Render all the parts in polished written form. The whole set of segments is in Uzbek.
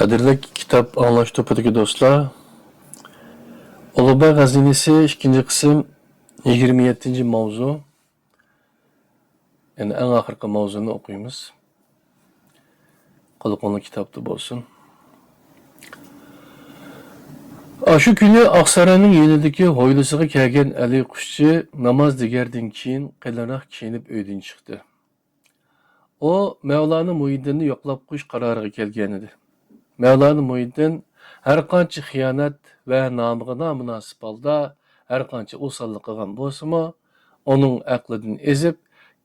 Qadrli kitap anlash to'pidagi do'stlar, Ulug'bek G'azinisi 2-qism 27-mavzu. Yani eng oxirgi mavzuni o'qiymiz. Qulluqli kitobda bo'lsin. Shu kuni Oqsaroyning yonidagi hovlisiga kelgan Ali Qushchi namoz degandan keyin qalinroq kiyinib uydan chiqdi. O Mavlona Muhiddinni yo'qlab qo'yish qaroriga kelgan edi. Mavlona Muhiddin har qancha xiyonat va nomiga nomunosib holda har qancha osonlik qilgan bo'lsa-mu, uning aqlidan ezib,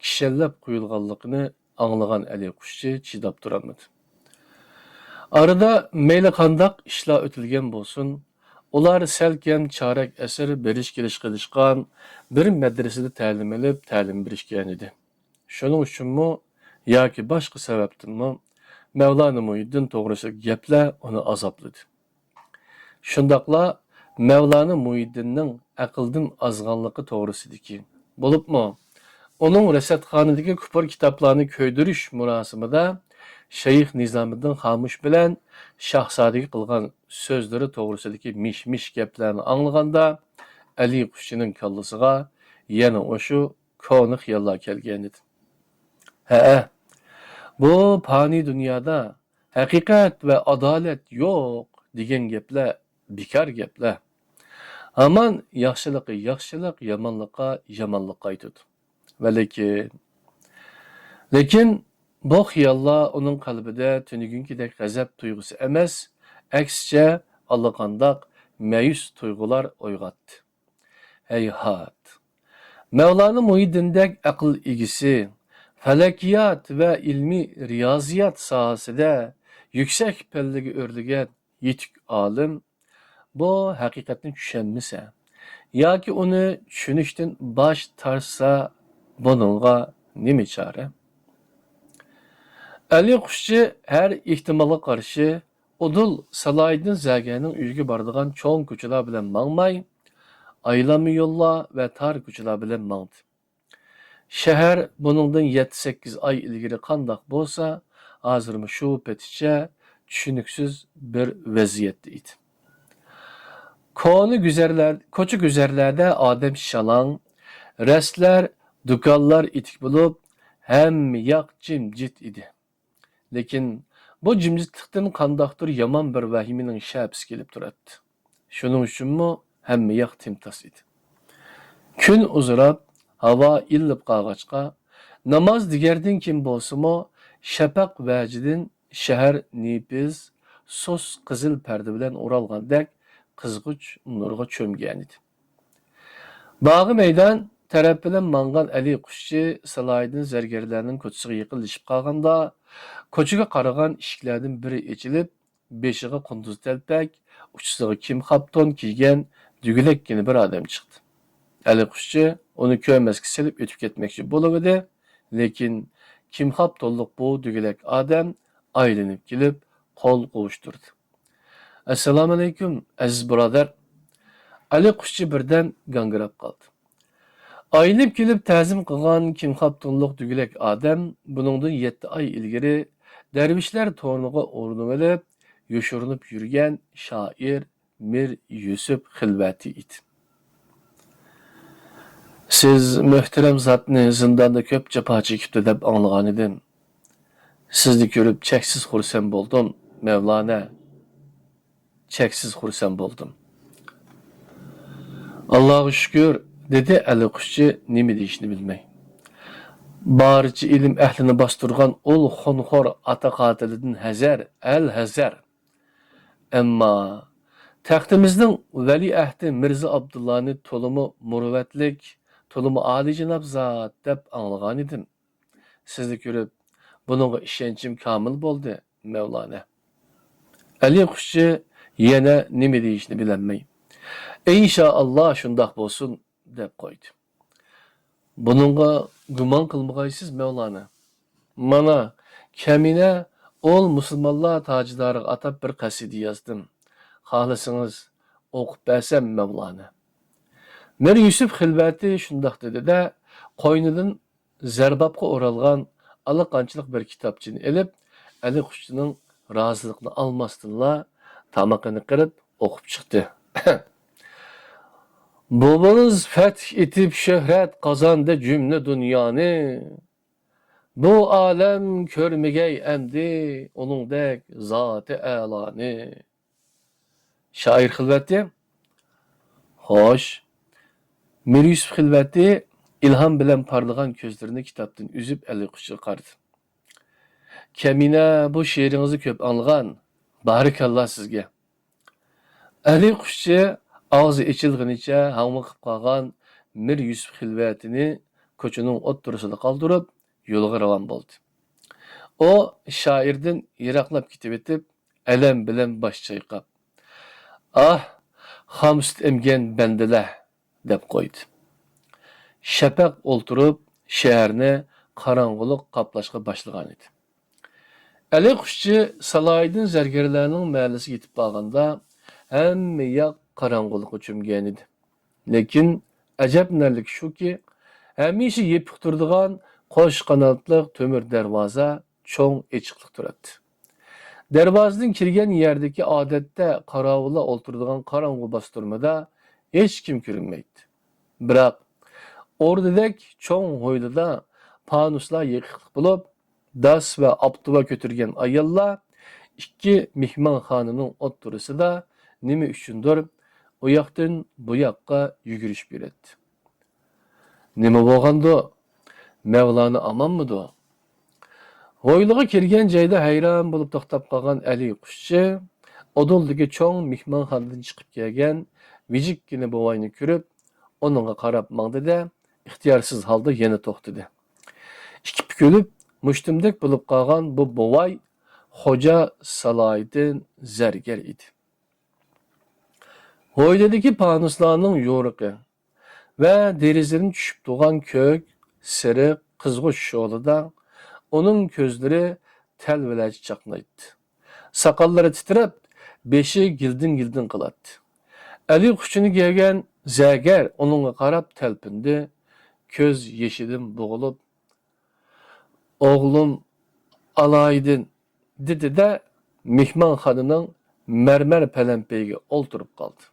kishallab qo'yilganligini anglagan Ali Qushchi chidab turolmadi. Arada mayli qandoq ishlar o'tilgan bo'lsin, ular salkam chorak asr berish-kelish qilishgan bir madrasada ta'lim olib, ta'lim berishgan edi. Shuning uchunmi yoki boshqa sababdanmi Mavlona Muhiddin to'g'risidagi gaplar uni azobladi. Shundaqla Mavlona Muhiddinning aqldan ozg'anligi to'g'risidagi bo'libmi, uning rasatxonadagi kupur kitoblarni ko'ydirish murosimida Shayx Nizomiddin Xomush bilan Shahzodaga qilgan so'zlari to'g'risidagi mish-mish gaplarni anglaganda Ali Qushchining kallasiga yana o'sha ko'ni xiyollar kelgan edi. Bu fani dunyoda haqiqat va adolat yo'q degan gaplar bekor gaplar. Aman yaxshilikqa yaxshilik, yomonlikqa yomonlik qaytadi. Va lekin bu xiyollar uning qalbida tunugungidek g'azab tuyg'usi emas, aksicha allaqandoq mayus tuyg'ular uyg'otdi. Hayhot. Mavlona Muhiddindek aql egisi, falakiyat va ilmiy riyoziyat sohasida yuksak pallaga o'rlagan yetuk olim bu haqiqatni tushunmasa yoki uni tushunishdan bosh tortsa, buningga nima chora? Ali Qushchi har ehtimolga qarshi Udul Salohiddin Zaganing uyiga boradigan cho'ng ko'chalar bilan mangmay, aylanma yo'llar va tar ko'chalar bilan mangdi. Shahar buningdan 7-8 oy ilgari qandoq bo'lsa, hozirmi shu peticha tushuniksiz bir vaziyatda edi. Ko'cha guzarlarda odam shalang, rastlar, do'konlar itik bo'lib, hamma yoq jimjit edi. Lekin bu jimjitlikdan qandoqdir yomon bir vahimaning shapsi kelib turadi. Shuning uchunmi hamma yoq timtos edi. Kun uzrab, havo illib qolg'achqa, namoz degandan keyin bo'lsa-mu, shafaq vajidan shahar nepiz, sos qizil parda bilan o'ralgandek qizg'uch nurga cho'mgan edi. Bog'i maydon taraf bilan mangan Ali Qushchi Salohiddin zargarlarning ko'chasiga yaqinlashib qolganda, ko'chaga qaragan eshiklardan biri ochilib, beshiga qunduz talpak, uchisiga kim xapton kiygan dugulakkina bir odam chiqdi. Ali Qushchi uni ko'rmasga silib o'tib ketmoqchi bo'ldi, lekin kim xaptonliq bu dugulak odam aylanib kelib, qo'l qovushtirdi. Assalomu alaykum, aziz birodar. Ali Qushchi birdan gangirab qoldi. Aylanib kelib ta'zim qilgan kim xaptonliq dugulak odam buningdan 7 oy ilgari darvishlar to'rniga o'rnib olib, yoshirinib yurgan shoir Mir Yusuf Xilvati edi. Siz muhtaram zotni zindonda ko'p jafo chekibdi deb anglagan edim. Sizni ko'rib cheksiz xursand bo'ldim, Mavlona. Cheksiz xursand bo'ldim. Allohga shukr, dedi Ali Qushchi nima deyishni bilmay. Barcha ilm ahlini bostirgan ul xunxor ata qotilidan hazar. Ammo taxtimizning valiahdi Mirza Abdullahni to'limi muruvvatlik, to'limi oliyjanob zot deb anglagan edim. Sizni ko'rib buningga ishonchim komil bo'ldi, Mavlona. Ali Qushchi yana nima deyishni bilolmay, inshaalloh shundoq bo'lsin deb qo'ydi. Buningga gumon qilmag'aysiz, Mavlona. Mana kamina ol musulmonlar tojdoriga atab bir qasida yozdim. Xohlasangiz o'qib bersam, Mavlona. Mir Yusuf Xilvati shundoq dedi-da, qo'ynidan zarbobga o'ralgan allaqanchalik bir kitobchini olib, Ali Qushchining rozilikni olmasdinla tamaqini qilib o'qib chiqdi. Bobonuz feth etib şöhret kazandı cümle dünyani. Bu alem körmegey emdi onundek zat-ı alani. Şair Xilvati. Hoş. Mir Yusuf Xilvati ilham bilen parlagan gözlerini kitaptan üzüp eli kuşu qardı. Kemine bu şiirinizi köp anlagan. Barikallah sizge. Ali Kuşçu ağzı içilginiçe hamıqıp qalğan Mir Yusuf Xilvatini koçunun o'tturusida qaldırıp yo'lga ravon bo'ldi. O şairden yiraqlab ketib etib, alam bilan bosh chayqab, "Ah, xamsut emgen bendiler" deb qo'ydi. Shafaq o'ltirib, shaharni qorong'ulik qoplashga boshlagan edi. Ali Kuşçu Salahiddin zargarlarning mahallasiga yetib qolganda hamma yoq qorong'ulikqa cho'mgan edi. Lekin ajabnarlik shuki, hamisha yepiq turadigan qo'sh qanotli temir darvoza cho'ng echiqliq turadi. Darvozadan kirgan yerdagi odatda qorovullar o'ltiradigan qorong'u bostirmada hech kim ko'rinmaydi. Biroq o'rdadek cho'ng ho'ylida panuslar yiqiqliq bo'lib, das va aptuva ko'targan ayollar ikki mehmonxonaning o'ttirisida nima uchundir u yoqdan bu yoqqa yugurishib beradi. Nima bo'lgandi? Mevlana amanmidi? Ho'yliga kirgan joyda hayron bo'lib to'xtab qolgan Ali Qushchi oduldagi cho'ng mehmonxonadan chiqib kelgan vijikkina bovayni ko'rib, uningga qarab mangdida ixtiyorsiz holda yana to'xtadi. Ikki pukilib mushtumdek bo'lib qolgan bu bovay Xo'ja Salahiddin zargar edi. Ho'ylidagi panuslarning yo'riqi ve derizirin düşüp doğan kök, sırık, kızgıç şoğluda onun gözleri telveleci çaknaydı. Sakalları titrep, beşi gildin kılattı. Ali kuşunu giygen zəgər onunla qarab təlpindi, köz yeşidim boğulup, "Oğlum Alaydın" dedi de mehmanxanının mermer pələmpeyge olturup qaldı.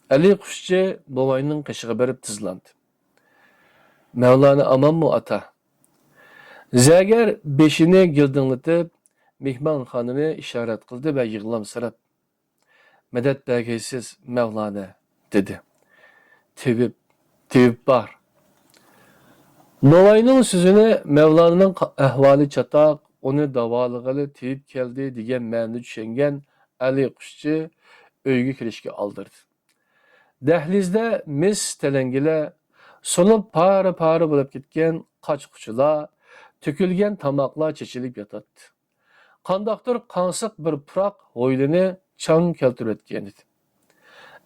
Ali Kuşçu bovayning qishig'i berib tizlandi. "Mevlana aman mı ata?" Zəgər beşini gildinlatib, mehmanxonani ishorat qildi va yig'lamsirab, "Medet bergaysiz Mevlana" dedi. Tevib bar. Bovayning so'zini Mevlana'nın ahvoli chatoq, uni davolag'ili tevib keldi degan ma'ni tushungan Ali Kuşçu uyga kirishga oldirdi. Dəhlizdə mis tələngilə, sonup para bo'lib ketgan qochquchilar, tökülgen tamaqlar chechilib yotadi. Qandaqdir qansiq bir puroq ho'ylini chang keltirib etgan edi.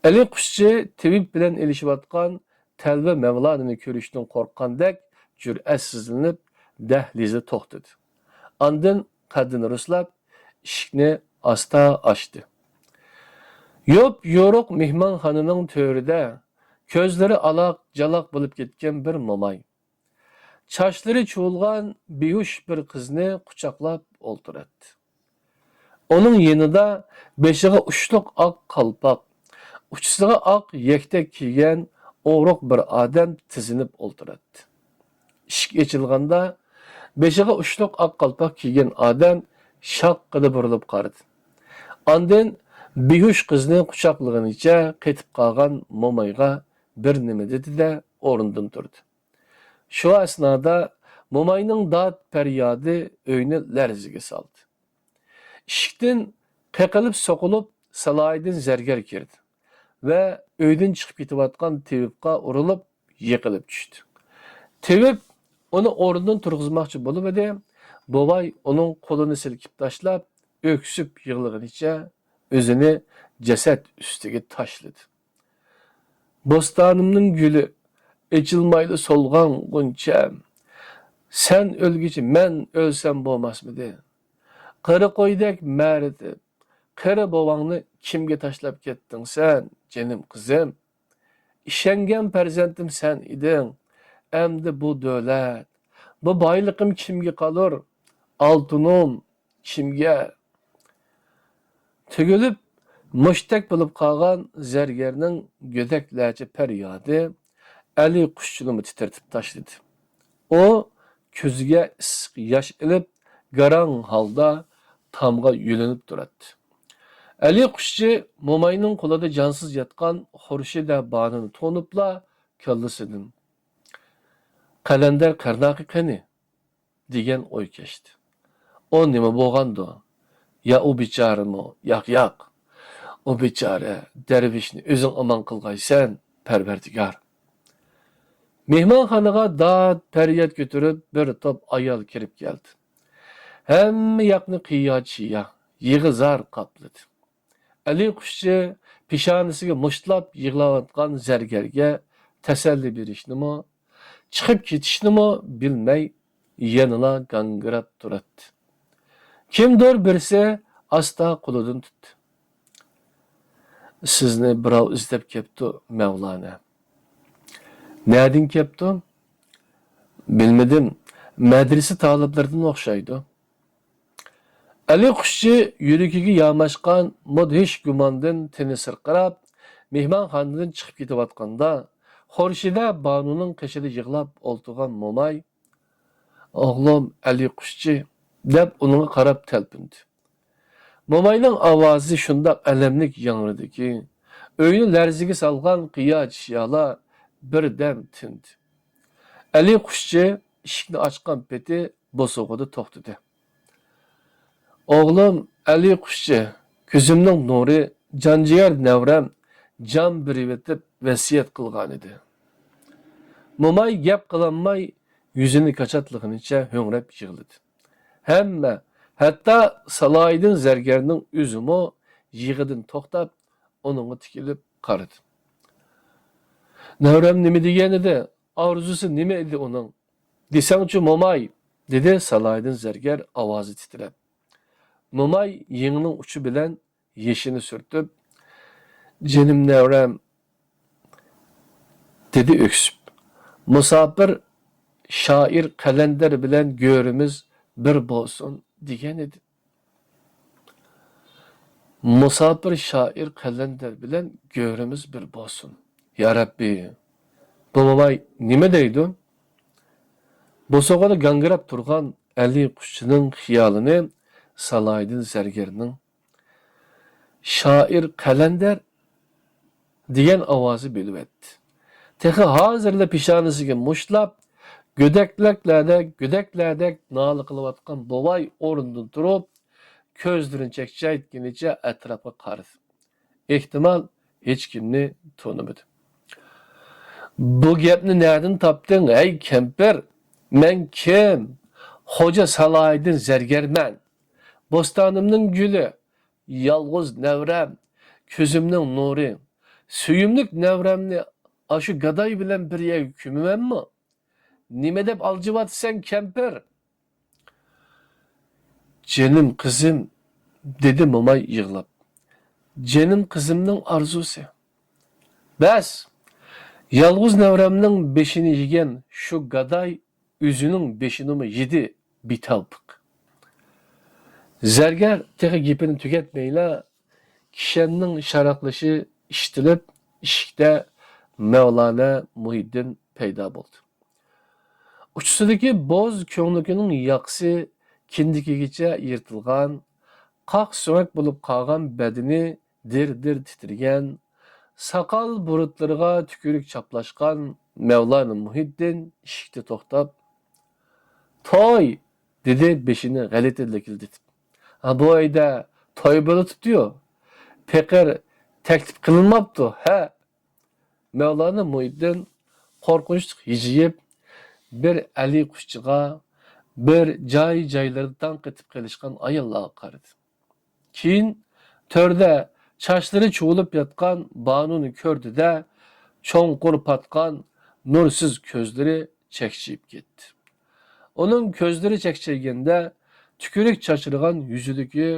Ali Qushchi tevib bilan elishayotgan talva Mevlana'ni ko'rishdan qo'rqqandek jur'atsizlanib dahlizda to'xtadi. Andin qaddini ruslab, eshikni asta ochdi. Yop yoruq mehmanxonaning to'rida ko'zlari aloq-jaloq bo'lib ketgan bir momay. Chochlari cho'lgan behush bir qizni quchoqlab o'ltiradi. Onun yanida beshiga ushliq oq qalpoq, uchisiga oq yaktak kiygan o'roq bir odam tizinib o'ltiradi. Eshik ochilganda beshiga ushliq oq qalpoq kiygan odam shoqqida burilib qaradi. Ondan behush qizni quchoqlaganicha ketib qolgan momayga bir nima dedi-de o'rnidan turdi. Shu asnoda momayning dod faryodi uyni larziga soldi. Eshikdan qaqilib so'qilib Salahiddin zargar kirdi va uydan chiqib ketayotgan Tevibga urilib yiqilib tushdi. Tevib uni o'rnidan turg'izmoqchi bo'lib edi, bovay uning qo'lini silkib tashlab, öksüp yig'laganicha o'zini jasad ustiga tashladı. Bostanımның gülü, echilmaylı solgan g'uncham, sen o'lgichi men o'lsam bo'lmasmidi? Qari qo'ydek ma'ritib, qari bovangni kimga tashlab ketding sen, jinim qizim? Ishongan farzandim sen eding. Endi bu davlat, bu boyliqim kimga qolur? Oltinim, kimga tugilib mushtaq bo'lib qolgan zargarning go'daklarcha faryodi Ali qushchini titratib tashladi. O ko'ziga issiq yosh ilib, garang holda tomga yo'linib turadi. Ali qushchi mo'mayning qo'lida jonsiz yotgan Xurshida bonini to'nibla kallasidan qalandar qarnaqi qani degan o'y kechdi. O nima bo'lgandi? Ya u bechorami? Yo'q. O bechora darvishni o'zing omon qilgaysan, Parvardigor. Mehmonxonaga dod faryod ko'tarib bir top ayol kirib keldi. Hamma yoqni qiyochiya, yig'izar qopladi. Ali qushchi peshonasiga mushtlab yig'layotgan zargarga tasalli berishnimi, chiqib ketishnimi bilmay yanila gangirab turadi. Kimdir birisi asta qo'lidan tutdi. Sizni birov izlab kepti, Mevlana. Nereden kepti? Bilmedim. Medrese taliplerinden o'xshaydi. Ali qushchi yuragiga yamashgan mudhish gumondan tini sirqirab, mehmonxonadan chiqib ketayotganda, Xurshida Banuning qishida yig'lab o'ltirgan mo'may, "O'g'lim Ali qushchi" deb unga qarab talpindi. Mo'mayning ovozi shundoq alamlik yangridiki, uyni larziga solgan qiyoch shiyolar birdan tindi. Ali qushchi eshikni ochgan peti bo'sug'ida to'xtadi. O'g'lim Ali qushchi, ko'zimning nuri, jonjiyar navram jon berib vasiyat qilgan edi. Mo'may gap qilolmay yuzini kachatlig'icha ho'ngrab yig'ladi. Hamma, hatto Salohiddin zargarning o'zimi yig'idan to'xtab, uningga tikilib qaradi. Navram nima degan edi? Orzusi nima edi uning? Desangchi mo'may, dedi Salohiddin zargar ovozi titrab. Mo'may yengining uchi bilan yeshini surtib, "Jinim navram" dedi öksüp. "Musafir shoir qalandar bilan go'rimiz bir bo'lsin" degan edi. Musafir shoir qalandar bilan go'rimiz bir bo'lsin. Ya Rabbi, bu mo'may nima deydi? Bo'sog'ada gangirab turgan Ali qushchining xiyolini Salohiddin zargarning shoir qalandar degan ovozi bo'lib etdi. Texi hozirla peshonasiga mushtlab, go'daklardek nola qilayotgan bovay o'rnidan turib, ko'zlarini chekchaytganicha atrofga qaradi. Ehtimol hech kimni tanimadi. "Bu gapni nereden topding, ey kempir? Men kim? Xo'ja Salohiddin zargarman. Bo'stonimning guli, yolg'iz navram, ko'zimning nuri. Suyimlik navramni ashu gadoy bilan birga kumimanmi? Nima deb aljivatsan kempir?" "Jenim qizim", dedi mo'may yig'lab. "Jenim qizimning arzusi. Bas, yolg'iz navramning beshini yegan shu gadoy o'zining beshinimi yedi bitavpiq." Zargar tehi gapini tugatmayla, kishanning sharaqlashi ishitilib, eshikda Mevlana Muhiddin paydo bo'ldi. Uchisidagi bo'z ko'nglining yoqsi kindikigacha yirtilgan, qoq so'mak bo'lib qolgan badini dir-dir titrigan, soqol burutlariga tukurik chaplashgan Mevlana Muhiddin eshikda to'xtab, "To'y", dedi beshini g'alati lakildatib. "Bu oyda to'y bo'libdi-yu. Peqir taklif qilinmabdi, ha?" Mevlana Muhiddin qo'rqinchli hijiyib, bir Ali qushchiga, bir joy-joylarda tanqitib qilishgan ayollarga qaradi. Keyin to'rda chochlari chuvilib yotgan Banuni ko'rdi-da, cho'nqur patgan nursiz ko'zlari chekchiyib ketdi. Uning ko'zlari chekchayganda tukurik chachirgan yuzidagi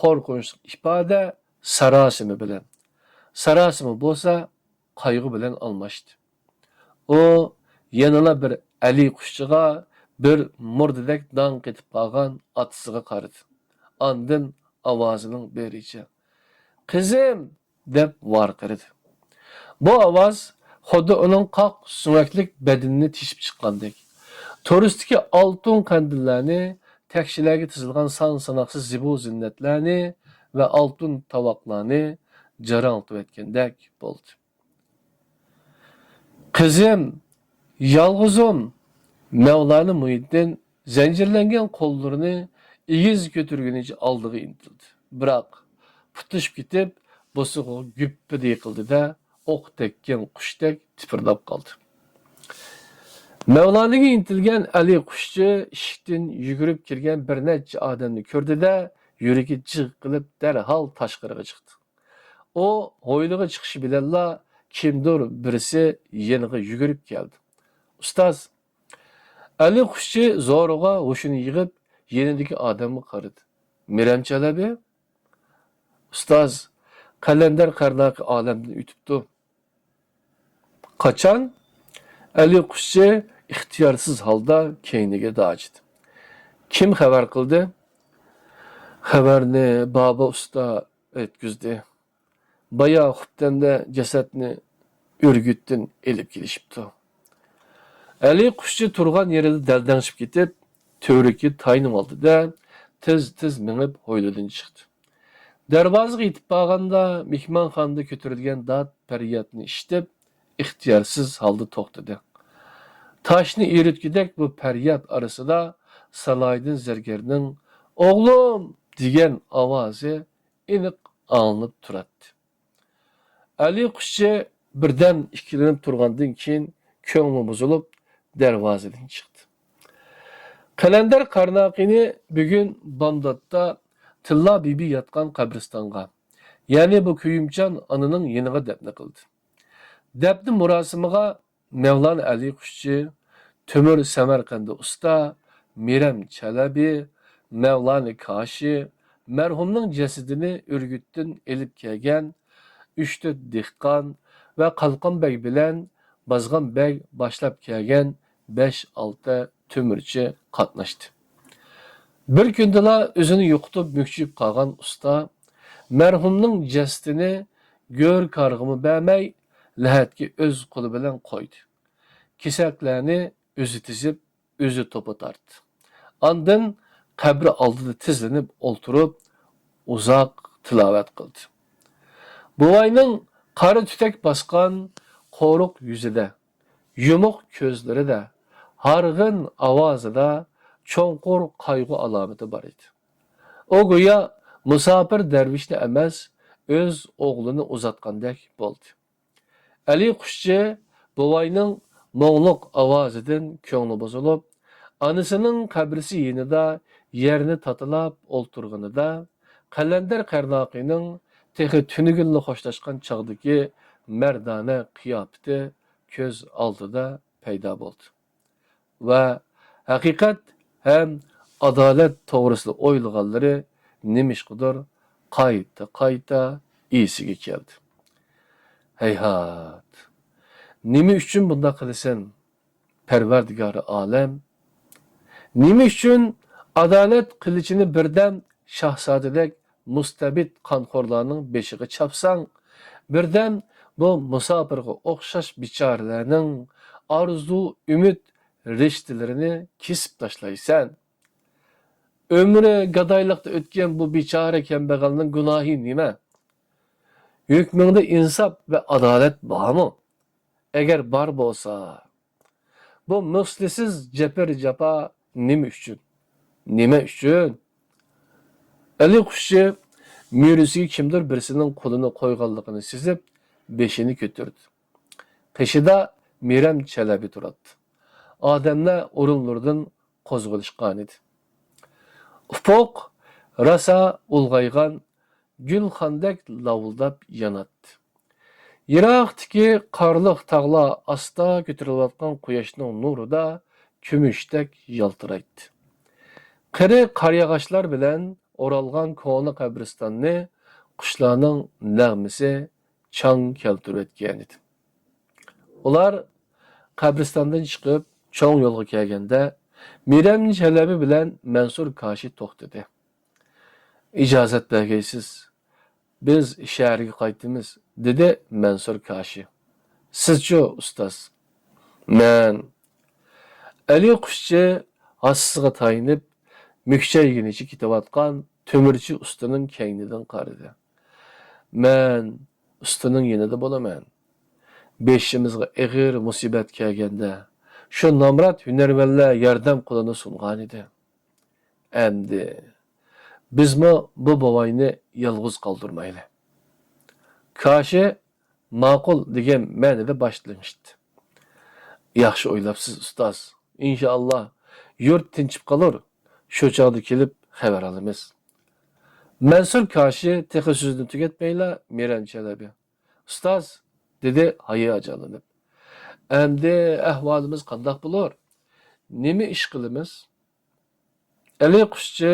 qo'rqinchli ifoda sarosimi bo'lsa qayg'u bilan almashdi. U yanala bir Ali qushchiga, bir murdadek dong ketib qolgan otasiga qaradi. Andın avazının berice. Kızım dep varqırdı. Bu avaz xuddi onun qaq süngaklik bedenini tişip çıqqandek. Turistiki altın kandillarni, tekşilerge tizilgan san sanoqsiz zibu zinnetlarni ve altın tavaqlarni jaranglatib etkendek bo'ldi. Kızım, yalğızım, Mevlana Muhiddin zincirlengen kollarını igiz götürgenice aldığı intildi. Bırak, putuşup gitip, bosuğu güppede yıkıldı da, ok tekken kuştek tipirlap kaldı. Mevlana'ga intilgen Ali kuşçu işikten yugurib kirgen bir neçe adamni gördü de, yüreki cık kılıp derhal taşqırıga çıktı. O hoyluğa çıkışı bilenla kimdir birisi yeniga yugurib geldi. Ustaz, Ali kuşçu zoruğa hoşunu yığıp yenideki adamı qarıdı. Mirem Çelebi, ustaz, kalender karnaki alemden ütüptü. Kaçan? Ali kuşçu ihtiyarsız halda keynige dağıcıdı. Kim haber kıldı? Haberini Baba Usta etküzdü. Bayağı hupten de cesetini ürgüttün elip gelişipti. Ali kuşçu turgan yerinde deldenşip gitip, tövreki tayınım aldı da, tez minip hoyludan çıktı. Derbazıga yetip bağanda, mihmanxonada kötürülgen dat periyatını işitip, ihtiyarsız halda toxtadı. Taşını eritgidek bu periyat arasında Salaydin zergerinin "Oğlum!" diyen avazı iniq anılıp turattı. Ali kuşçu birden ikilenip turgandan keyin köngli buzulup dervazadan çıktı. Kalender Karnaqini bugün Bandot'ta Tilla Bibi yatkan kabristanğa, yani bu köyümcan anının yeniga depne kıldı. Depni murasimiga Mevlana Ali kuşçu, Tömür Semerkandi usta, Mirem Çelebi, Mevlana Kaşı, merhumның cesedini ürgüttün elip kelgen, 3-4 dehqon ve Kalkan Bey bilen Bazgan Bey başlap kelgen 5-6 tömürçi qatnaşdı. Bir gündela özünü yo'qotib mükçüp qalgan usta, merhumның cesedini gör kargımı bermey, lahatki öz qo'li bilan qo'ydi. Kesaklarni özü tizip, özü topa tartdı. Andın qabri oldida tizlanib o'ltirib, uzoq tilovat qildi. Buvayning qari tutak bosgan qo'ruq yuzida, yumuq ko'zlarida, harg'in ovozida cho'nqur qayg'u alomati bor edi. O go'yo musofir darvishni emas, o'z o'g'lini uzatgandek bo'ldi. Ali Quşçu buvayning mo'ngluq ovozidan ko'ngli buzilib, onasining qabrisi yonida yerni tatilab o'ltirganida Qallandar Qarnoqiyning texi tunugilni xo'shlashgan chog'dagi mardona qiyofati ko'z oldida paydo bo'ldi. Va haqiqat ham adolat to'g'risida o'ylaganlari nimishqidir qayta esiga keldi. Heyhat! Nima uchun bunda qilasan, Parvardigori olam? Nima uchun adolat qilichini birdan shahzodadek mustabid qonxo'rlarning beshiga chapsang, birdan bu musofirga o'xshash bichoralarning orzu, umid rishtalarini kesib tashlaysan. Ömrü gadaylıqda o'tgan bu bichora kambag'alning gunohi nima? Hükmünde insaf ve adalet bormi? Eğer bar bo'lsa, bu muslisiz cepir capa nima uchun? Nima uchun? Ali Quşçu mürisiga kimdir birisining qo'lini qo'yganligini sezib, beshini ko'tardi. Qishida Mirem Çelebi turadi. Odamlar o'rinlaridan qo'zg'alishgan edi. Ufoq rasa ulg'aygan gulxandek lavuldab yanatdi. Yiroqdagi qorliq tog'lar asta ko'tarilayotgan quyoshning nurida kumushdek yaltiraydi. Qiri qaryog'ochlar bilan o'ralgan ko'na qabristonni qushlarning nag'misi chang keltirib o'tgan edi. Ular qabristondan chiqib cho'ng yo'lga kelganda Mirem Çelebi bilan Mansur Kashi to'xtadi. ijozat bergaysiz. Biz shaharga qaytamiz, dedi Mansur Kashi. Sizchi, ustoz? Men Ali Qushchi hassiga tayinib, mükçeyginichi ketayotgan tömürchi ustaning kaynidan qaradi. Men ustaning yanida bo'laman. Beshimizga ig'ir musibat kelganda, shu nomrod hunarvanlar yordam qo'lini sungan edi. Endi bizmi bu bovoyni yolg'iz qoldirmayli. Kashi ma'qul degan ma'noda boshlashdi. Yaxshi o'ylabsiz, ustoz. İnşallah yurt tinchib qolur. Shu chog'da kelib xabar olamiz. Mansur Kashi tehi so'zni tugatmayla Miran Chalabi. Ustoz, dedi hayajonlanib. Endi ahvolimiz qandoq bo'lur? Nima ish qilamiz? Ali Qushchi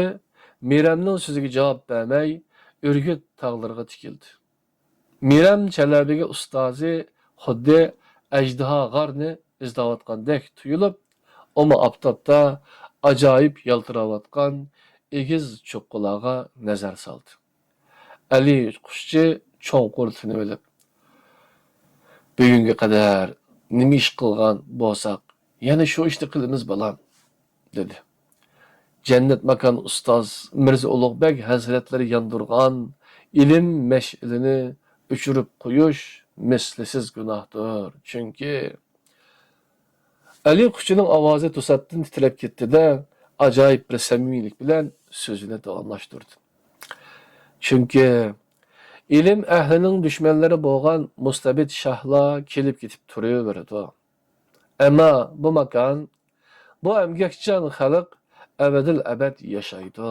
Miramning so'ziga javob bermay, Urgut tog'lariga tikildi. Miram Chalabiga ustozi xuddi ajdaho g'arni izlayotgandek tuyulib, oma oftobda ajoyib yaltirayotgan egiz cho'qqilag'a nazar soldi. Ali Qushchi cho'nqur tinib olib, bugunga qadar nima ish qilgan bo'lsak, yana shu ishni qilamiz balam, dedi. Cennet makan ustoz Mirza Ulug'bek hazratlari yandırgan ilim meş'ilini öçürüp qo'yish mislisiz gunohdir. Chunki Ali Qushchining ovozi to'satdan titrab ketdi-da, ajoyib bir samimiylik bilan so'zini davomlashtirdi. Chunki ilim ahlining dushmanlari bo'lgan mustabid shahlar kelib ketib turaveradi. Ammo bu makon, bu emgakchan xalq ebedil ebed yaşaydı.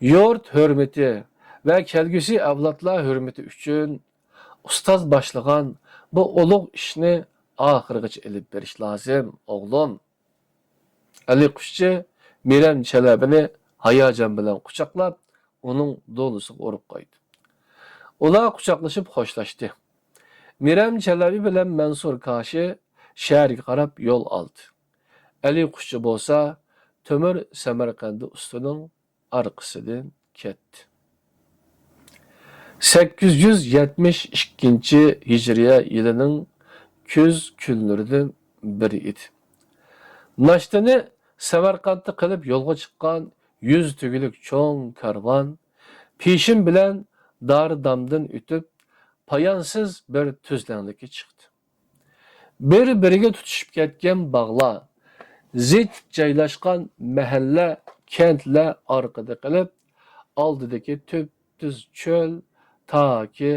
Yurt hürmeti ve kelgüsi avlatlar hürmeti üçün ustaz başlagan bu uluq işni ahırgacha elib berish lazım, oğlum. Ali Qushchi Miram Chalabini hayajon bilan quchoqlab, uning do'lisiga urib qo'ydi. Ular quchoqlashib xo'shlashdi. Miram Chalabi bilan Mansur Kashi shaharga qarab yo'l oldi. Ali Qushchi bo'lsa Tömür Samarqandi ustining arkasından ketdi. 872 Hijriye yılının kuz kunlaridan biri edi. Nashtani Samarqandda qilib yo'lga chiqqan 100 tugilik cho'ng karvon peshin bilan Dar-damdan o'tib, poyonsiz bir tuzlanlikka chiqdi. Bir-biriga tutishib ketgan bog'lar, zid joylashgan mahalla, kentlar orqada qilib, oldidagi tüp-tüz cho'l toki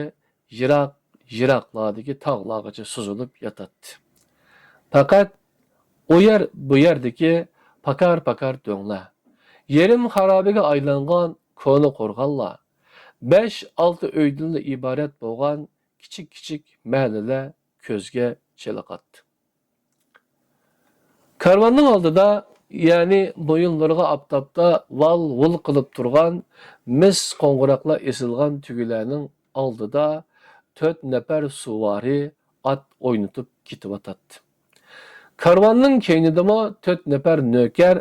yiroqlardagi tog'largacha suzilib yotadi. Faqat o yer bu yerdagi pakar do'nglar, yerim xarobiga aylangan ko'ni qo'rg'onlar, 5-6 uydan iborat bo'lgan kichik mahallalar ko'zga chiliqadi. Karvanning oldida, ya'ni bo'yinlariga oftobda val-vul qilib turgan mis qo'ng'iroqlar esilgan tugilarning oldida 4 nafar suvari at o'ynatib ketyotadi. Karvanning keynidami 4 nafar nökar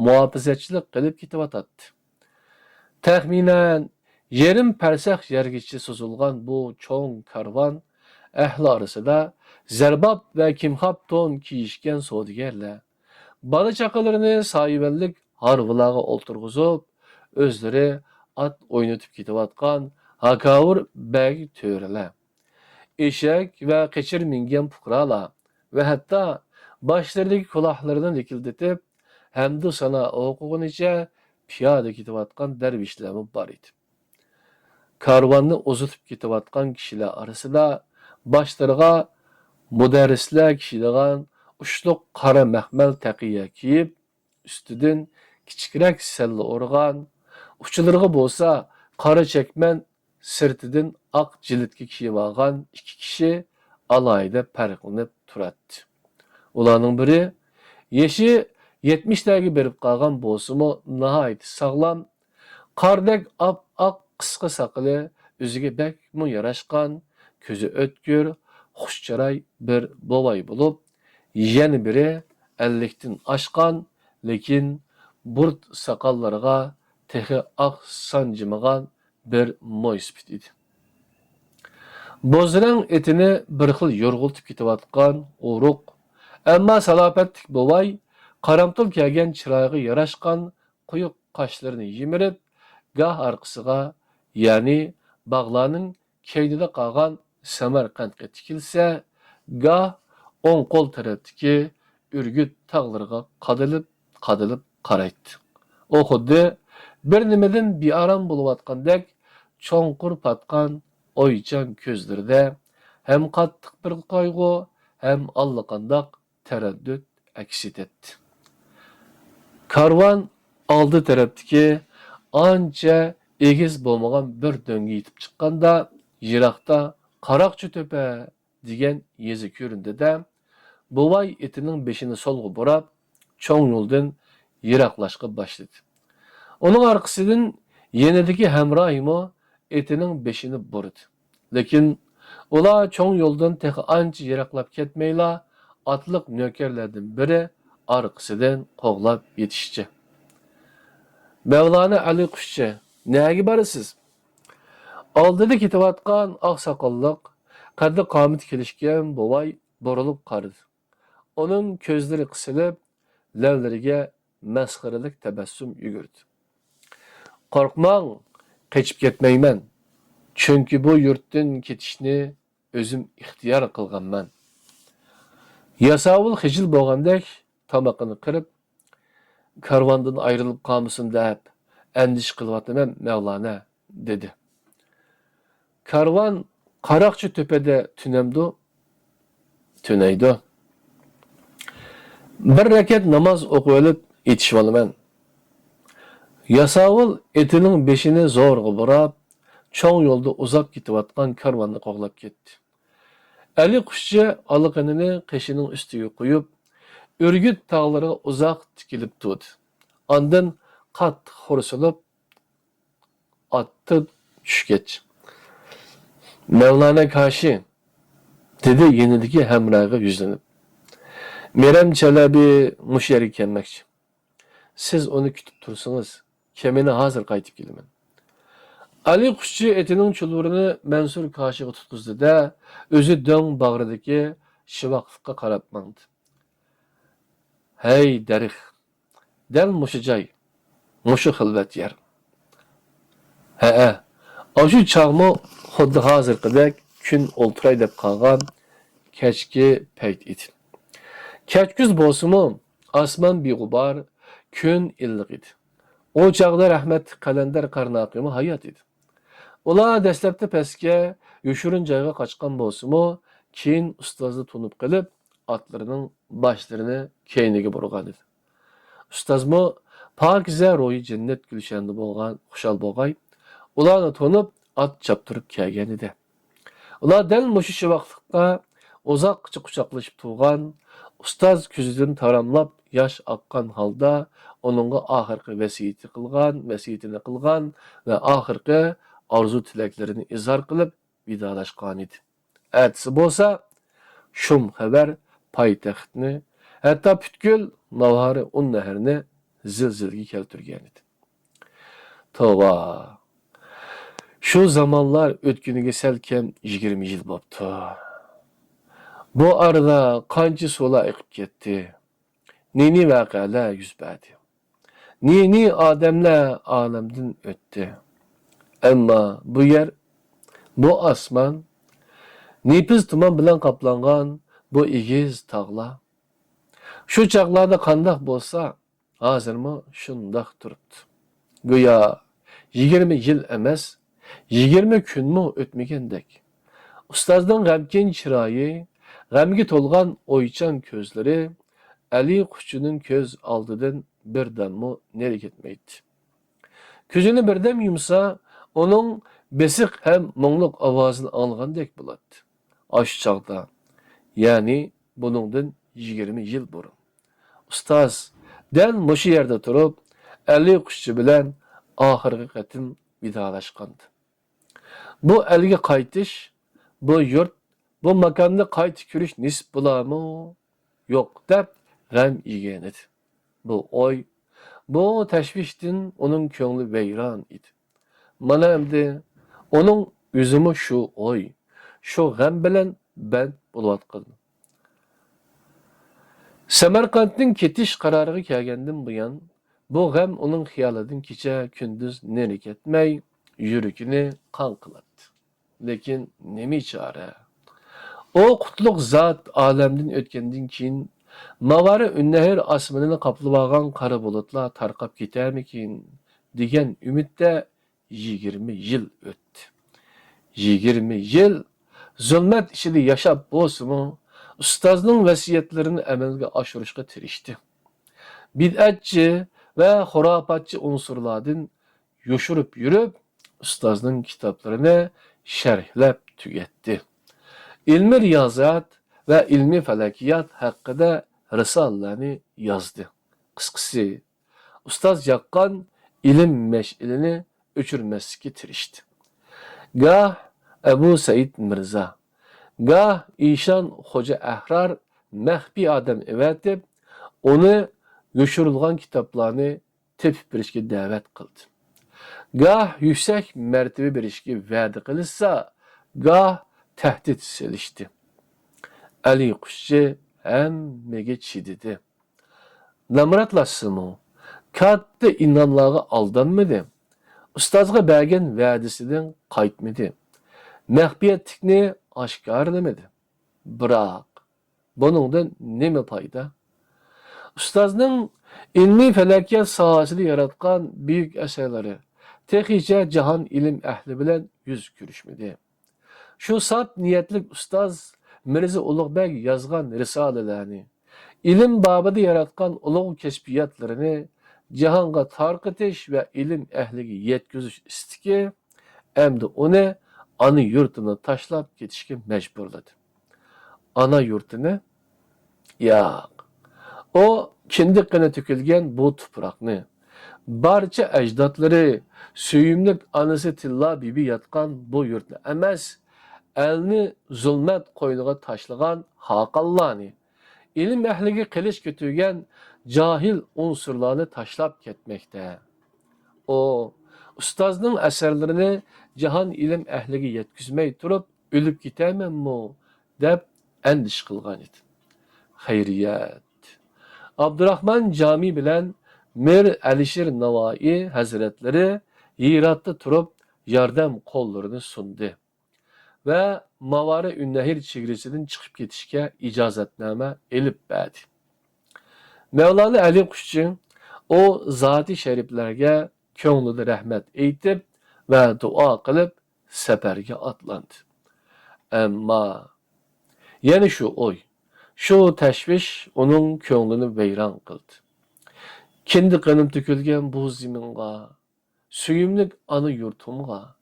muhofizachilik qilib ketyotadi. Taxminan yerim parsax yergacha suzilgan bu cho'ng karvan ahli orasida zarbab va kimxob to'n kiyishgan savdogarlar, bola chaqalarini soyibanlik harvilarga o'ltirg'izib, o'zlari at o'ynatib ketayotgan hakavur bag to'ralar, eshak va qichir mingan fuqarolar va hatto boshlaridagi quloqlarini likildatib, hamdu sana o'qig'unicha piyoda ketayotgan darvishlar bor edi. Karvonni uzitib ketayotgan kishilar orasida boshlariga mudarrislar kishilgan ushluq qora mahmal taqiya kiyib, ustidan kichikroq salla o'rgan, uchilariga bo'lsa qora chakman, sirtidan oq jildga kiyib olgan 2 kishi alayda farqlanib turadi. Ularning biri yeshi 70larga berib qolgan bo'lsa-mu, nihoyat sog'lom, qordek oq qisqa soqoli, o'ziga bakmu yarashgan, ko'zi o'tkir, xushchiroy bir bobay bo'lib, yana biri 50 dan oshgan, lekin burt soqollariga texi aq sancımıgan bir moyspit idi. Bozrang etini bir xil yorg'ultib ketayotgan uruq, ammo salopatlik bovay qaramtul kelgan chiroyiga yarashgan quyuq qoshlarini yimirib, goh orqasiga, ya'ni bog'larning keynida qolgan Samarqandga tikilsa, goh o'ng qo'l tarafdagi Urgut tog'lariga qadilib qaraydi. U xuddi bir nimadan bearam bo'layotgandek cho'nqur patgan o'ychan ko'zlarida ham qattiq bir qayg'u, ham allaqandoq taraddud aks etadi. Karvan oldi tarafdagi ancha egiz bo'lmagan bir do'ngga yetib chiqqanda, yiroqda Qaroqchi to'pa degan yezi ko'rindida, buvay etining beshini solga burab, cho'ng yo'ldan yiroqlashga boshladi. Uning orqasidan yenidagi hamrohimi etining beshini burdi. Lekin ular cho'ng yo'ldan tehi ancha yiroqlab ketmayla, otliq nökerlerden biri arkasından qo'g'lab yetishdi. Mevlana Ali Qushchi, nega borasiz? Oldida ketayotgan oq soqolliq, qaddi qomati kelishgan bovay burilib qaradi. Uning ko'zlari qisilib, lavlariga masxaralik tabassum yugurdi. Qo'rqmang, qechib ketmayman. Chunki bu yurtdan ketishni o'zim ixtiyor qilganman. Yasavul xijil bo'lgandek tomog'ini qirib, karvandan ayrılıb qolmasin deb andish qilyapman Mevlana dedi. Karvan Qaroqchi to'pada tunamdi, tunaydi. Bir rakat namoz o'qib olib yetishib olaman. Yasavul etining beshini zo'rg'a burab, cho'ng yo'lda uzoq ketayotgan karvonni qo'g'lab ketdi. Ali Qushchi olaqinini qishining ustiga qo'yib, Urgut tog'lariga uzoq tikilib turdi. Ondan qattiq xo'rsilib, otdi tushgach. Mevlana Kashi, dedi yenidagi hamrohiga yuzlanib. Meram Chalabi mush yerga kelmoqchi. Siz uni kutib tursangiz, kemini hozir qaytib kelaman. Ali Qushchi etining chulvurini Mansur Kashiga tutqizdi-da, o'zi dong bag'ridagi shivoqliqqa qarab mangdi. Hey darix, dal mushu joy, mushu xilvat yer. Ha, shu chog'mi xuddi hozirgidek kun o'ltiray deb qolgan kechki payt edi. Kechkuz bo'lsa-mu, osmon beg'ubor, kun illiq edi. O chog'da rahmat Qalandar Qarnoqimi hayot edi. Ular dastlabda pastga yoshirin joyga qochgan bo'lsa-mu, keyin ustozni tunib qilib, otlarining boshlarini keyniga burgan edi. Ustozmi pokiza ro'yi jannat gulshanda bo'lgan, xushal bo'lg'ay, ularni tunib ot choptirib kelgan edi. Ular dal mushu vaqtda uzoqcha quchoqlashib turgan, ustoz ko'zidan taramlab yosh oqqan holda onunga oxirgi vasiyatini qilgan va oxirgi arzu tilaklarini izhor qilib vidolashgan edi. Ertasi bo'lsa, shum xabar poytaxtni, hatto butkul Navhari un naharini zilzilga keltirgan edi. Tova. Shu zamonlar o'tguniga salkam 20 yil bo'pti. Bu arada qancha suvlar oqib ketdi. Nini voqealar yuz berdi. Nini odamlar olamdan o'tdi. Ammo bu yer, bu osmon, nepiz tuman bilan qoplangan bu egiz tog'lar, shu chaqlarda qandoq bo'lsa, hozirmi shundoq turibdi. Go'yo 20 yil emas, 20 kunmi o'tmagandek. Ustozning g'amkin chiroyi, g'amga to'lgan o'ychan ko'zlari Ali Qushchining ko'z oldidan birdammi nari ketmaydi. Ko'zini birdam yumsa, uning besiq ham mo'ngluq ovozini anglagandek bo'ladi. Osh chog'da, ya'ni buningdan 20 yil burun. Ustoz dal mushu yerda turib, Ali Qushchi bilan oxirgi qatim vidolashgandi. Bu elga qaytish, bu yurt, bu makonni qaytib ko'rish nisb bo'larmi? Yo'q deb g'am yegan edi. Bu oy, Bu teşviştin onun köngli veyran idi. Mana endi onun yüzümü şu oy, şu gam bilen ben bulatqan. Samarqandning ketish qaroriga kelgandan buyon bu gam uning xiyolidan kecha kunduz neri ketmay, yuragini qon qiladi. Lekin nima chora? O qutlug' zot olamdan o'tgandan keyin Mavari Ünnehir osmonini qoplab olgan qora bulutlar tarqab ketarmikin degan umidda 20 yil o'tdi. 20 yil zulmat ichida yashab bo'lsa-mu, ustozning vasiyatlarini amalga oshirishga tirishdi. Bid'atchi va xurofotchi unsurlardan yoshirib yurib, ustozning kitoblarini sharhlab tugatdi. İlmi riyazat ve ilmi felakiyat hakkında risalelerni yazdı. Kıskısı, Ustaz yakkan ilim meş'ilini öçürmeski tirişti. Gah Ebu Said Mirza, gah İşan Hoca Ahrar mehbi adam evetip, onu yoşurulgan kitaplarını tepip birişki davet kıldı. Gah yüksek mertebe birişki vədi kılırsa, gah tehdit selişti. Ali Kuşçu hemmege çididi. Namratlaşsın o. Katta inanlığa aldanmadı. Ustazga bergen vədisinden qaytmadı. Məhbiyetlikni aşkarlamadı. Bırak. Bunundan neme payda? Ustazның ilmi felakiyat sahasını yaratkan büyük eserleri tehice cahan ilim ehli bilen yüz görüşmedi. Şu sap niyetlik ustaz Mirza Ulug'bek yazgan risalelerini, ilim babıda yaratkan ulug' keşfiyatlarını cihanga tarqitish ve ilim ehliga yetkizish istiki, emdi onu ana yurtini tashlab ketishga majburladi. Ana yurtini? Yo'q. O kindiqqina to'kilgan bu tuproqni, barcha ajdodlari, suyimlik anasi Tilla bibi yotgan bu yurtni emas, elni zulmat qo'yniga tashlagan haqallarni, ilim ehliga qilish ko'türgen cahil unsurlarni tashlab ketmekte. O, ustozning asarlarini jahon ilim ehliga yetkizmay turib, o'lib ketamanmi deb andish qilgan edi. Xayriyat. Abdurrahman Cami bilen Mir Alishir Navoiy Hazretleri Hiratda turib yordam qo'llarini sundi ve Mavari Ünnehir chegarasidan chiqib ketishga ijozatnoma elib berdi. Mevlana Ali Kuşçu o zati şeriflerge ko'nglida rahmat aytib ve dua qilib safarga atlandı. Ama yani şu oy, şu teşviş onun ko'nglini vayron qildi. Kendi qanım to'kilgan bu ziminga, suyimlik ana yurtumga,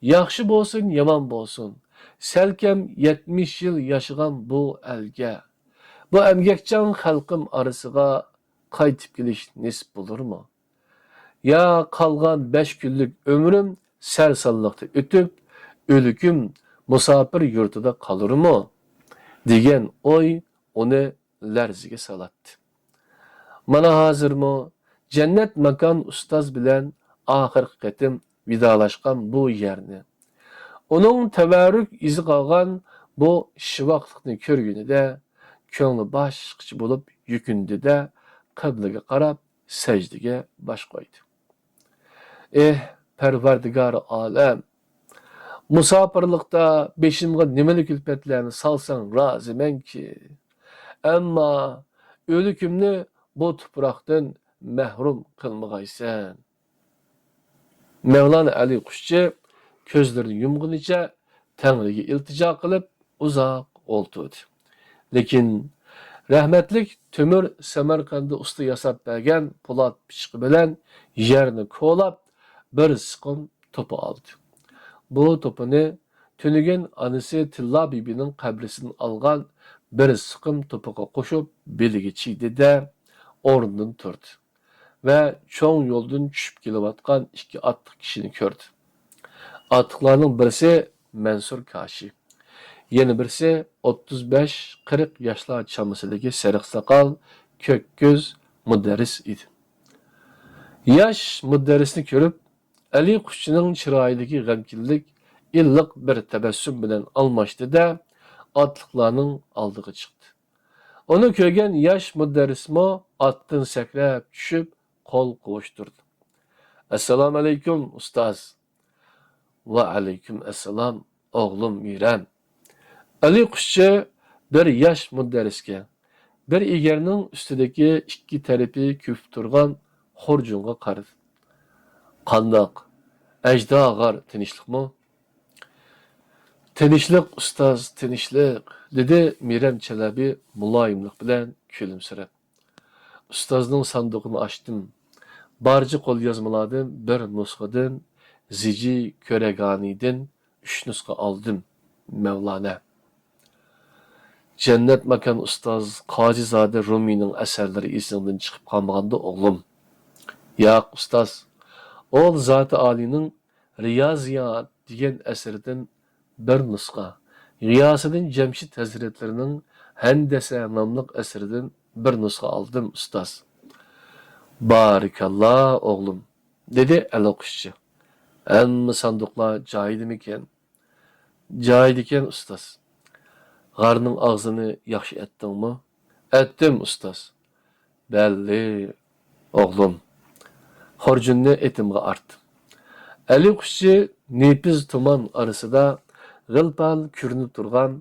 yaxshi bo'lsin, yomon bo'lsin, selkem 70 yıl yaşagan bu elge, bu emgekcan xalqim arasıga qaytib kelish nisip olur mu? Ya kalgan 5 günlük ömrüm sersallıkta ötüp, ölüküm musafir yurtida kalır mı? Degen oy onu lerziga salattı. Mana hazır mı? Cennet makan ustaz bilen ahir qatim vidalaşkan bu yerni, onun tevarrük izi qalgan bu şivaqlıqni körgünüde ko'ngli boshqacha bo'lib yukindi de qiblaga qarab sajdaga bosh qo'ydi. Parvardigori olam, musofirlikda beshimga nimalik kulfatlarni salsang rozimanki, ammo o'likimni bu tuproqdan mahrum qilmag'aysan. Mevlana Ali Kuşçu ko'zlarini yumg'unicha Tangriga iltijo qilib uzoq o'ltirdi. Lekin rahmetlik Tömür Samarqandda usta yasab bergan po'lat pichqi bilan yerni ko'lab bir siqim to'pi oldi. Bu to'pini tunigan anasi Tilla bibining qabrisidan olgan bir siqim to'piga qo'shib beliga chiydi-da o'rnidan turdi ve cho'ng yo'ldan tushib kelayotgan ikki otliq kishini ko'rdi. Otliqlarning birisi Mansur Kashi, yana birisi 35-40 yoshlar chamasidagi sariq soqol, ko'k ko'z mudarris edi. Yaş müdderisini görüp, Ali Kuşçu'nun çırağıdaki gamkinlik illik bir tebessüm bilen almıştı da atlıklarının aldığı çıktı. Onu kögen yaş müdderismo attın sekrep düşüp kol koşturdu. Esselamu aleyküm ustaz. Ve aleyküm esselam oğlum Mirem. Ali Kuşçu bir yaş müdderisken bir egerinin üstüdeki iki tarafi küp turgan xurjunga qaradı. Qandaq? Ejda ağar tinchlikmi? Tinchlik ustoz, tinchlik, dedi Miram Chalabi muloyimlik bilan kulimsirab. Ustozning sanduqini ochdim. Barcha qo'lyozmalardan bir nusxadan Ziji Ko'raganiydan 3 nusxa oldim. Mevlana. Jannat makon ustoz Qojizoda Rumiyning asarlari esingdan chiqib qolmaganda o'g'lim. Yo'q ustoz. Ol Zati Ali'nin Riyaziyat degan asaridan bir nusxa. G'iyosiddin Jamshid Hazretlarining Handasa nomli asaridan bir nusxa oldim ustoz. Barakallah o'g'lim, dedi al-o'qishchi. Hamma sanduqlar joyidamikan? Joyida ekan ustoz. G'arning og'zini yaxshi etdingmi? Etdim ustoz. Belli o'g'lim. Xurjunni etimga artdim. Ali Kuşçu nepiz tuman arasida g'ilpal ko'rinib turgan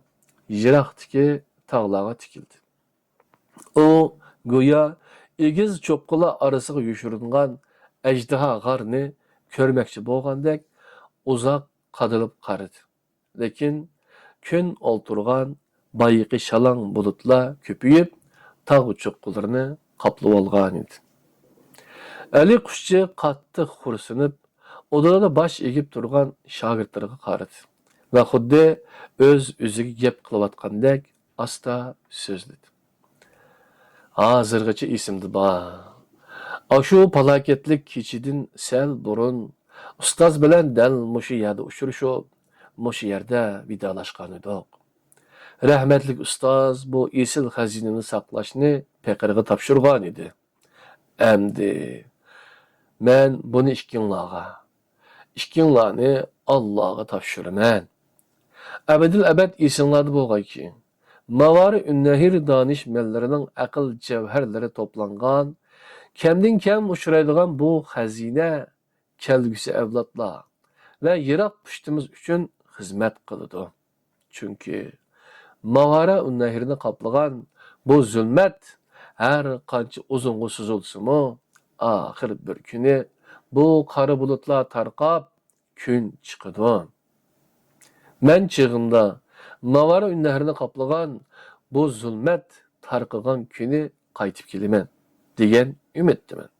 yiroqdagi tog'larga tikildi. U go'yo egiz cho'qqila arasiga yoshiringan ajdaho g'arni ko'rmoqchi bo'lgandek uzoq qadalib qaradi. Lekin kun olturgan bayiqi shalang bulutlar ko'payib, tog' cho'qqalarini qoplab olgan edi. Ali Kuşçu qattiq xursinib, odada bosh egib turgan shogirdlarga qaradi va xuddi o'ziga gap qilayotgandek asta so'zladi. Hozirgacha esimda bor. Ashu falokatlik kechidan sal burun ustoz bilan dal mushu yerda uchrashib, mushu yerda vidolashgan edik. Rahmatlik ustoz bu esil xazinani saqlashni Paqirga topshirgan edi. Endi men buni ikkinlarni Allohga topshiraman. Abadil abad esinglarda bo'lg'ayki, Mavari Ünnahir danishmandlarining aql javharlari to'plangan, kamdan kam uchraydigan bu xazina kelgusi avlodlar va yiroq pushtimiz uchun xizmat qiladi. Chunki Mavara Ünnahirni qoplagan bu zulmat har qancha uzunga suzilsa-mu, oxir bir kuni bu qora bulutlar tarqab kun chiqadi. Men chig'imda Mavara Ünnahirni qoplagan bu zulmat tarqagan kuni qaytib kelaman degan umiddaman.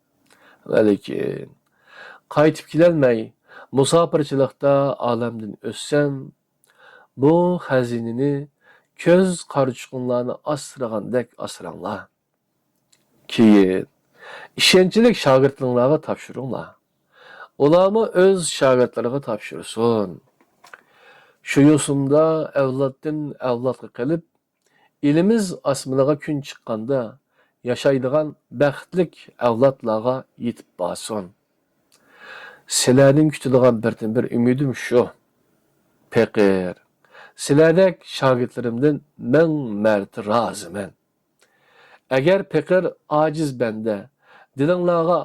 Lekin qaytib kelolmay musofirchilikda olamdan o'ssam, bu xazinani ko'z qarchuqlarni asragandek asranglar. Keyin ishonchlik shogirdlarga topshiringlar. Ularni o'z shogirdlariga topshirsin. Shu yo'sinda avloddan avlodga qilib, elimiz osmoniga kun chiqqanda yashaydigan baxtlik avlodlarga yetib borsin. Sizlarning kutilgan birdan-bir umidim shu. Paqir, sizlardek shogirdlarimdan ming marta roziman. Agar Paqir ojiz banda dilinglarga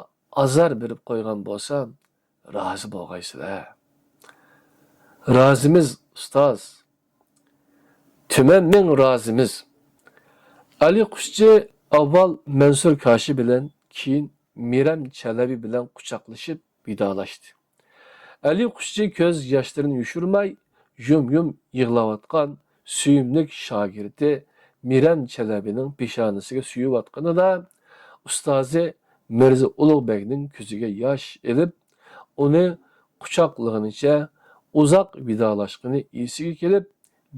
azor berib qo'ygan bo'lsam, rozi bo'lgaysizlar. Razimiz ustoz. Tümen ming razimiz. Ali Kuşçu avval Mansur Kashi bilan, keyin Miram Chalabi bilan quchoqlashib vidolaşdi. Ali Kuşçu ko'z yoshlarini yushirmay, yum-yum yig'layotgan suyimlik shogirdi Miram Chalabining peshonasiga suyayotganida ustozi Mirza Ulug'bekning ko'ziga yosh elib, uni quchoqlaganicha uzoq vidolashgani esiga kelib,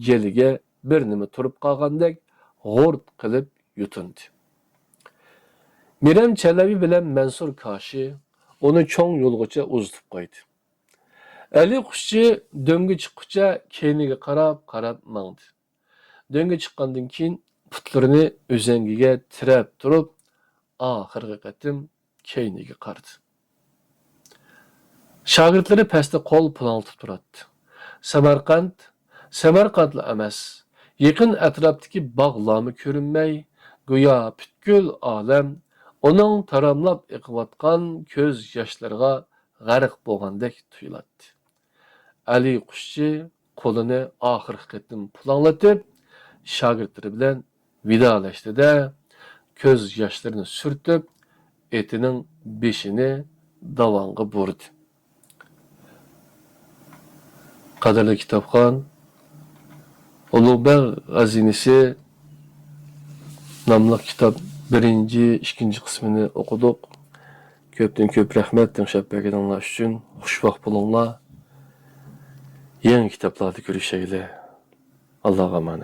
yeliga bir nima turib qolgandek g'urt qilib yutindi. Miram Chalabi bilan Mansur Kashi uni cho'ng yo'lgacha uzitib qo'ydi. Ali Kuşçu do'ngga chiqquncha keyniga qarab mangdi. Do'ngga chiqqandan keyin putlarini o'zangiga tirab turib, oxirgi qatim keyniga qaradi. Shogirdlari pastda qo'l pulanlatib turadi. Samarqandla emas, yaqin atrofdagi bog'larmi ko'rinmay, go'yo butkul olam uning taramlab eqiyotgan ko'z yoshlariga g'arq bo'lgandek tuyuladi. Ali Qushchi qo'lini oxirgi qatim pulanglatib, shogirdlari bilan vidolashdi-da, ko'z yoshlarini surtib, etining beshini davonga burdi. Qadrli kitobxon, Ulug'bek G'azinisi nomli kitob 1-2 qismini o'qidik. Ko'pdan ko'p rahmat tinglab berganinglar uchun. Xushvaqt bo'linglar. Yangi kitoblarda ko'rishaylik. Allohga emanet.